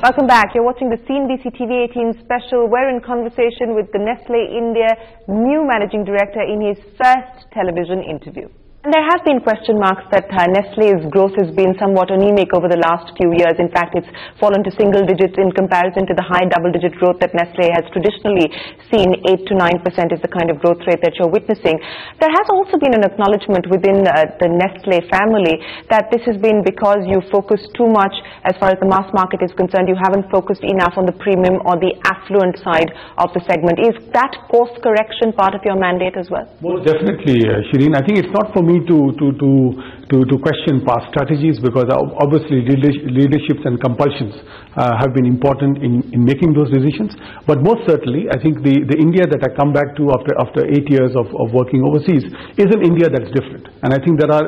Welcome back. You're watching the CNBC TV18 special. We're in conversation with the Nestle India new managing director in his first television interview. And there have been question marks that Nestle's growth has been somewhat anemic over the last few years. In fact, it's fallen to single digits in comparison to the high double-digit growth that Nestle has traditionally seen. 8 to 9% is the kind of growth rate that you're witnessing. There has also been an acknowledgement within the Nestle family that this has been because you focus too much as far as the mass market is concerned. You haven't focused enough on the premium or the affluent side of the segment. Is that course correction part of your mandate as well? Well, definitely, Shireen. I think it's not for me to question past strategies, because obviously leaderships and compulsions have been important in making those decisions. But most certainly, I think the India that I come back to after 8 years of working overseas is an India that's different. And I think there are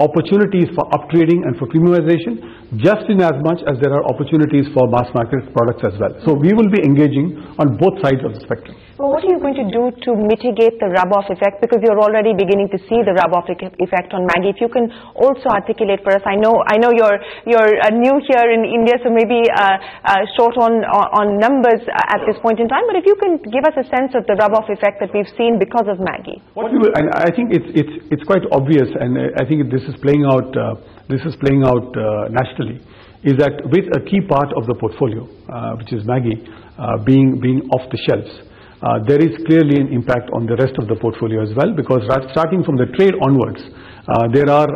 opportunities for upgrading and for premiumization just in as much as there are opportunities for mass market products as well. So we will be engaging on both sides of the spectrum. Well, what are you going to do to mitigate the rub-off effect? Because you're already beginning to see the rub-off effect on Maggi. If you can also articulate for us, I know you're new here in India, so maybe short on numbers at this point in time. But if you can give us a sense of the rub-off effect that we've seen because of Maggi. And I think it's quite obvious, and I think this is playing out. Nationally, is that with a key part of the portfolio, which is Maggi, being off the shelves. There is clearly an impact on the rest of the portfolio as well, because starting from the trade onwards, there are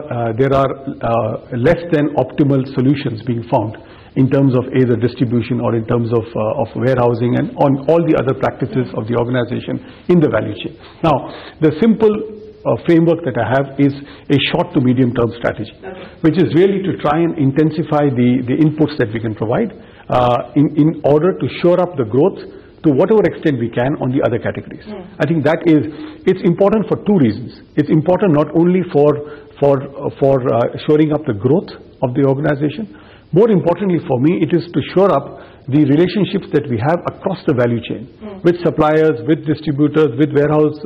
less than optimal solutions being found in terms of either distribution or in terms of warehousing and on all the other practices of the organization in the value chain. Now, the simple framework that I have is a short to medium term strategy, which is really to try and intensify the inputs that we can provide in order to shore up the growth to whatever extent we can on the other categories. I think it's important for two reasons. It's important not only for shoring up the growth of the organization. More importantly for me, it is to shore up the relationships that we have across the value chain with suppliers, with distributors, with warehouse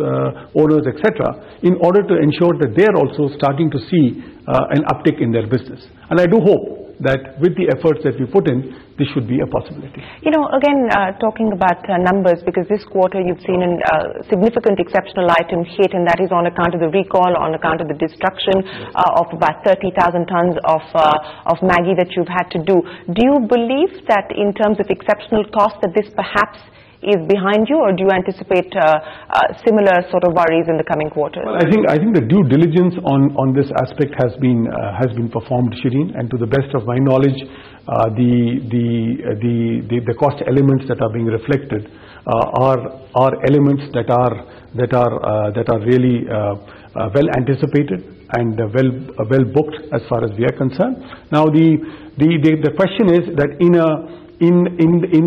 owners, etc., in order to ensure that they are also starting to see an uptick in their business. And I do hope that with the efforts that we put in, this should be a possibility. You know, again, talking about numbers, because this quarter you've seen a significant exceptional item hit, and that is on account of the recall, on account of the destruction of about 30,000 tons of Maggi that you've had to do. Do you believe that in terms of exceptional cost that this perhaps is behind you, or do you anticipate similar sort of worries in the coming quarters? Well, I think the due diligence on this aspect has been performed, Shireen, and to the best of my knowledge, the cost elements that are being reflected are elements that are really well anticipated and well booked as far as we are concerned. Now, the question is that in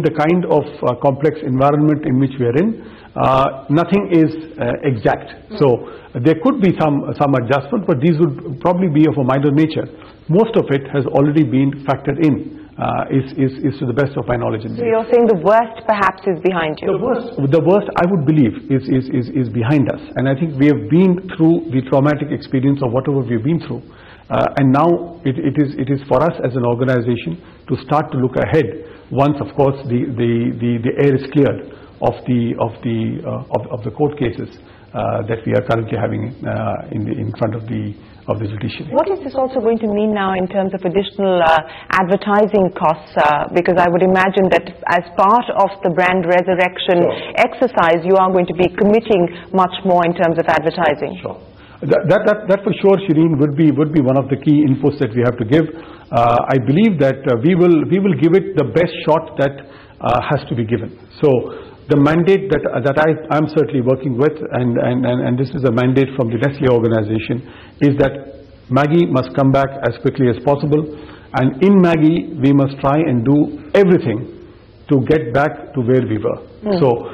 the kind of complex environment in which we are in, nothing is exact. So there could be some adjustment, but these would probably be of a minor nature. Most of it has already been factored in, is to the best of my knowledge. So you're saying the worst perhaps is behind you? The worst I would believe is behind us, and I think we have been through the traumatic experience of whatever we've been through. And now it is for us as an organization to start to look ahead once, of course, the air is cleared of the court cases that we are currently having in front of the judiciary. What is this also going to mean now in terms of additional advertising costs? Because I would imagine that as part of the brand resurrection exercise, you are going to be committing much more in terms of advertising. Sure. That for sure, Shireen, would be one of the key inputs that we have to give. I believe that we will give it the best shot that has to be given. So the mandate that I'm certainly working with, and this is a mandate from the Nestle organization, is that Maggi must come back as quickly as possible, and in Maggi we must try and do everything to get back to where we were. So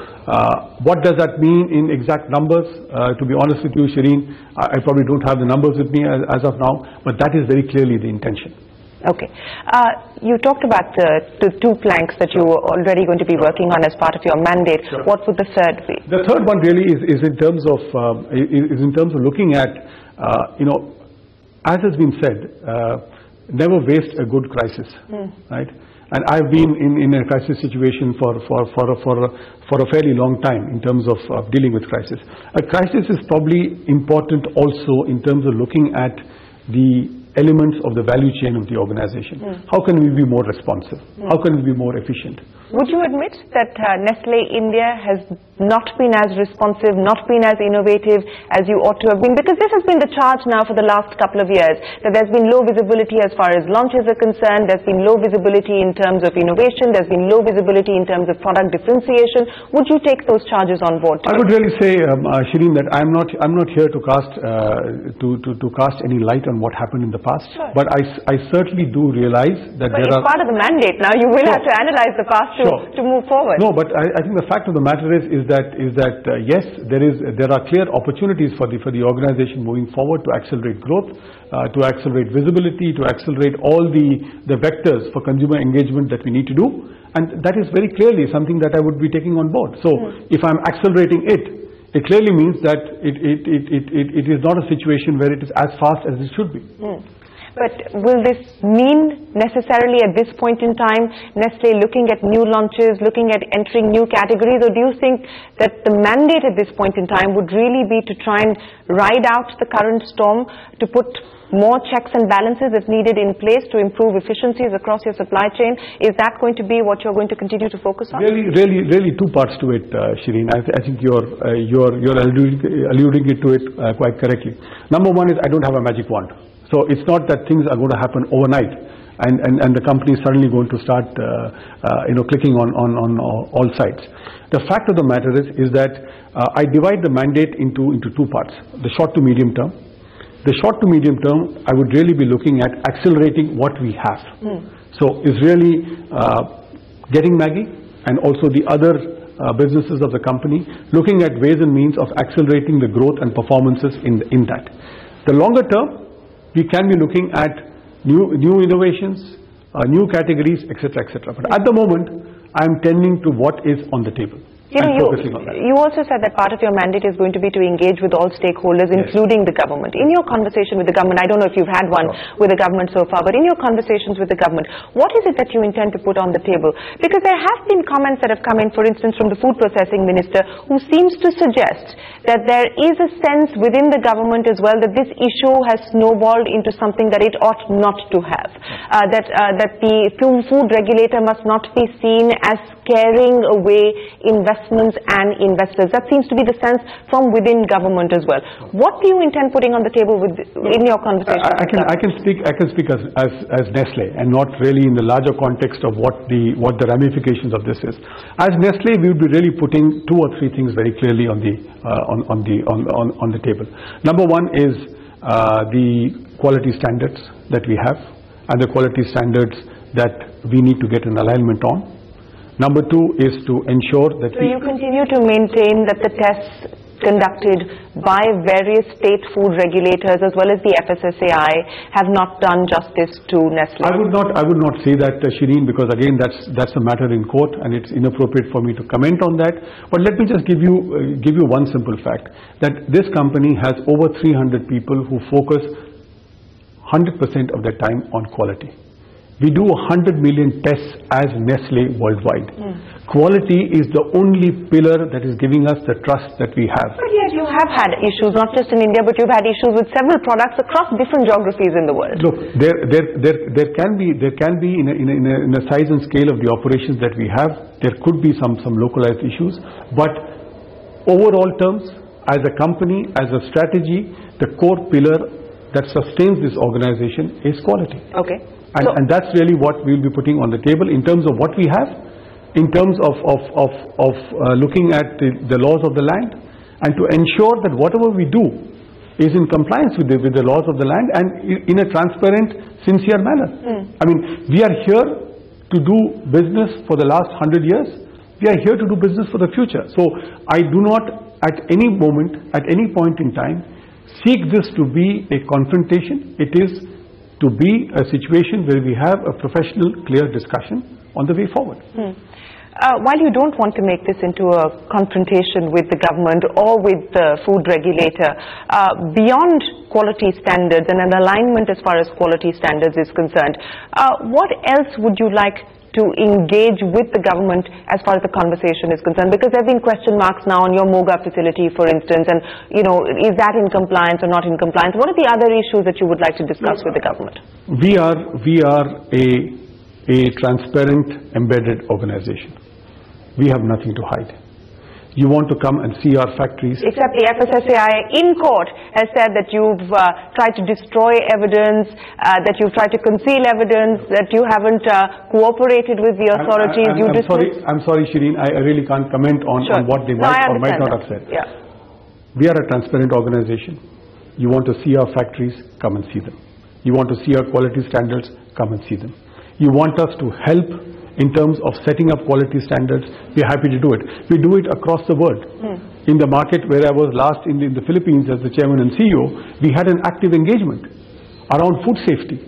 what does that mean in exact numbers? To be honest with you, Shireen, I probably don't have the numbers with me as of now, but that is very clearly the intention. Okay. You talked about the two planks that you were already going to be working on as part of your mandate. Sure. What would the third be? The third one really is in terms of looking at, as has been said, never waste a good crisis, right? And I've been in a crisis situation for a fairly long time in terms of dealing with crisis. A crisis is probably important also in terms of looking at the elements of the value chain of the organization. How can we be more responsive? How can we be more efficient? Would you admit that Nestle India has not been as responsive, not been as innovative as you ought to have been? Because this has been the charge now for the last couple of years, that there's been low visibility as far as launches are concerned, there's been low visibility in terms of innovation, there's been low visibility in terms of product differentiation. Would you take those charges on board today? I would really say, Shireen, that I'm not here to cast any light on what happened in the past. Sure. But I certainly do realize that there are... But it's part of the mandate now. You will have to analyze the past to move forward. No, but I think the fact of the matter is that yes, there are clear opportunities for the organization moving forward to accelerate growth, to accelerate visibility, to accelerate all the vectors for consumer engagement that we need to do, and that is very clearly something that I would be taking on board. So if I'm accelerating it clearly means that it is not a situation where it is as fast as it should be. But will this mean necessarily at this point in time Nestle looking at new launches, looking at entering new categories, or do you think that the mandate at this point in time would really be to try and ride out the current storm, to put more checks and balances as needed in place to improve efficiencies across your supply chain? Is that going to be what you're going to continue to focus on? Really two parts to it, Shireen. I think you're alluding to it quite correctly. Number one is I don't have a magic wand. So it's not that things are going to happen overnight and the company is suddenly going to start clicking on all sides. The fact of the matter is that I divide the mandate into two parts, the short to medium term. The short to medium term, I would really be looking at accelerating what we have. So it's really getting Maggi and also the other businesses of the company, looking at ways and means of accelerating the growth and performances in that. The longer term, we can be looking at new innovations, new categories, etc., etc. But at the moment, I am tending to what is on the table. You also said that part of your mandate is going to be to engage with all stakeholders, including the government. In your conversation with the government, I don't know if you've had one with the government so far, but in your conversations with the government, what is it that you intend to put on the table? Because there have been comments that have come in, for instance, from the food processing minister, who seems to suggest that there is a sense within the government as well that this issue has snowballed into something that it ought not to have. That the food regulator must not be seen as scaring away investments and investors. That seems to be the sense from within government as well. What do you intend putting on the table in your conversation? I can speak as Nestle and not really in the larger context of what the ramifications of this is. As Nestle, we would be really putting two or three things very clearly on the table. Number one is the quality standards that we have and the quality standards that we need to get an alignment on. Number two is to ensure that you continue to maintain that the tests conducted by various state food regulators as well as the FSSAI have not done justice to Nestle? I would not say that, Shireen, because again that's a matter in court and it's inappropriate for me to comment on that. But let me just give you one simple fact, that this company has over 300 people who focus 100% of their time on quality. We do 100 million tests as Nestle worldwide. Quality is the only pillar that is giving us the trust that we have. But yet you have had issues, not just in India, but you've had issues with several products across different geographies in the world. Look, there can be in a size and scale of the operations that we have, there could be some localized issues. But overall terms, as a company, as a strategy, the core pillar that sustains this organization is quality. Okay. And that's really what we'll be putting on the table in terms of what we have, in terms of looking at the laws of the land, and to ensure that whatever we do is in compliance with the laws of the land and in a transparent, sincere manner. I mean, we are here to do business for the last 100 years. We are here to do business for the future. So I do not at any moment, at any point in time, seek this to be a confrontation. It is to be a situation where we have a professional, clear discussion on the way forward. While you don't want to make this into a confrontation with the government or with the food regulator, beyond quality standards and an alignment as far as quality standards is concerned, what else would you like to engage with the government as far as the conversation is concerned? Because there have been question marks now on your Moga facility, for instance, and, you know, is that in compliance or not in compliance? What are the other issues that you would like to discuss with the government? We are a transparent, embedded organization. We have nothing to hide. You want to come and see our factories. Except the FSSAI in court has said that you've tried to destroy evidence, that you've tried to conceal evidence, that you haven't cooperated with the authorities. I'm sorry, Shireen, I really can't comment on what they might or might not have said. Yeah. We are a transparent organization. You want to see our factories, come and see them. You want to see our quality standards, come and see them. You want us to help in terms of setting up quality standards, we are happy to do it. We do it across the world. In the market where I was last in the Philippines as the chairman and CEO, we had an active engagement around food safety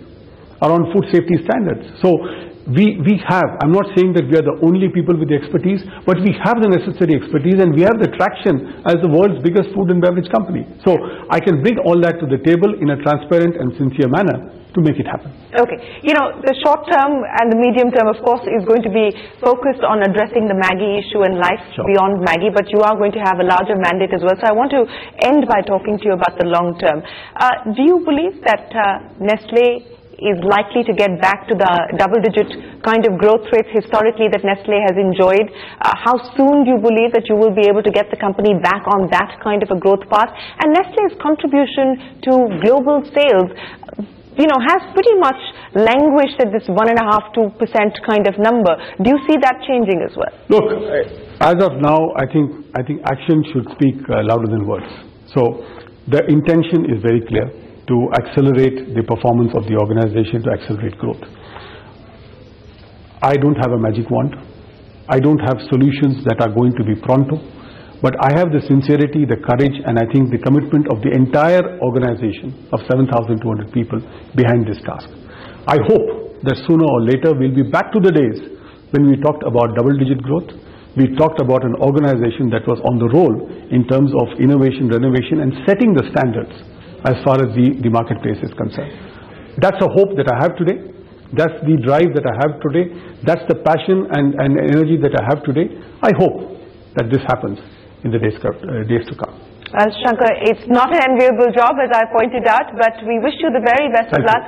standards. So we have, I'm not saying that we are the only people with the expertise, but we have the necessary expertise and we have the traction as the world's biggest food and beverage company. So I can bring all that to the table in a transparent and sincere manner to make it happen. Okay. You know, the short term and the medium term, of course, is going to be focused on addressing the Maggi issue and life beyond Maggi, but you are going to have a larger mandate as well. So I want to end by talking to you about the long term. Do you believe that Nestle is likely to get back to the double-digit kind of growth rates historically that Nestle has enjoyed? How soon do you believe that you will be able to get the company back on that kind of a growth path? And Nestle's contribution to global sales, you know, has pretty much languished at this 1.5–2% kind of number. Do you see that changing as well? Look, as of now, I think action should speak louder than words. So the intention is very clear, to accelerate the performance of the organization, to accelerate growth. I don't have a magic wand. I don't have solutions that are going to be pronto. But I have the sincerity, the courage, and I think the commitment of the entire organization of 7,200 people behind this task. I hope that sooner or later we'll be back to the days when we talked about double-digit growth. We talked about an organization that was on the roll in terms of innovation, renovation, and setting the standards as far as the marketplace is concerned. That's a hope that I have today. That's the drive that I have today. That's the passion and energy that I have today. I hope that this happens in the days to come. Well, Shankar, it's not an enviable job, as I pointed out, but we wish you the very best of luck,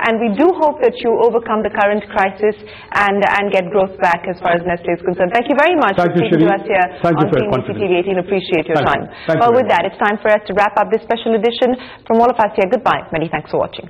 and we do hope that you overcome the current crisis and get growth back as far as Nestle is concerned. Thank you very much for speaking to us here on CNBC TV 18. Appreciate your time. Well, with that, it's time for us to wrap up this special edition. From all of us here, goodbye. Many thanks for watching.